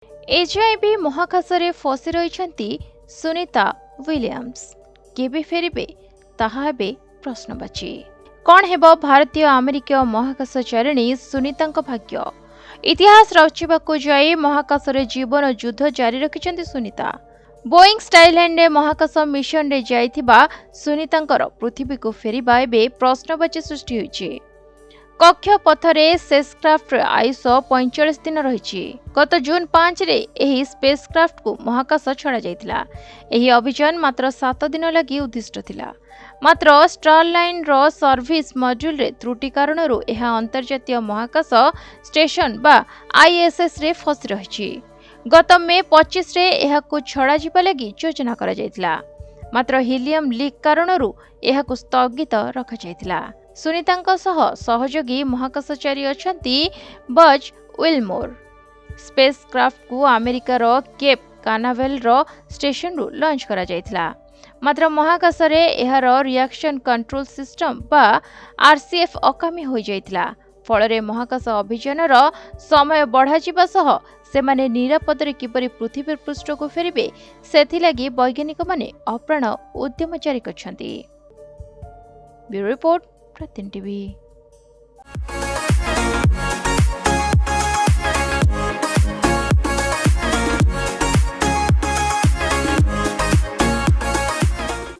एजाए भी महाकाशरे फसी रही सुनीता विलियम्स केबे फेरिबे ताहा हेबे प्रश्नवाची। कौन हेबो भारतीय अमेरिकीय महाकाशचारिणी सुनीतांक भाग्य? इतिहास रचिबाकु जाई महाकाशरे जीवन युद्ध जारी रखिछन्ती सुनीता। बोईंग स्टाइलैंड महाकाश मिशन रे जाइथिबा सुनीतांकर पृथ्वी को फेरिबा एबे प्रश्नवाची सृष्टि होइछि। कक्ष पथरे स्पेसक्राफ्ट आयुष 45 दिन रही। गत जून 5 रे एही स्पेसक्राफ्ट को महाकाश छड़ा जाइतिला। एही अभियान मात्र 7 दिन लगी उद्दिष्ट थिला। मात्र स्टारलाइन रो सर्विस मॉड्यूल रे त्रुटि कारणरू एहा अंतर्जातीय महाकाश स्टेशन बा आईएसएस रे फसी रहिछि। गत मे 25 रे एहाकु छड़ा जिबा लगी योजना करा जाइतिला। मात्र हीलियम लीक कारणरू एहाकु स्थगित रखा जाइतिला। सुनीतांक सह सहयोगी महाकाशचारी अछंती बज विल्मोर। स्पेसक्राफ्ट को अमेरिकार केप कानावेल रो स्टेशन रु लॉन्च करा जाइतिला। मात्र महाकाश रे एहार रिएक्शन कंट्रोल सिस्टम बा आरसीएफ अकामी हो जाइतिला। फल रे महाकाश अभियान रो समय बढ़ा जिबा सह सेमाने निरापद रे किपरि पृथ्वी पृष्ठ को फेरिबे सेथिलागी वैज्ञानिक माने अप्राण उद्यम जारी करछंती। ब्यूरो रिपोर्ट प्रतिदिन टीवी।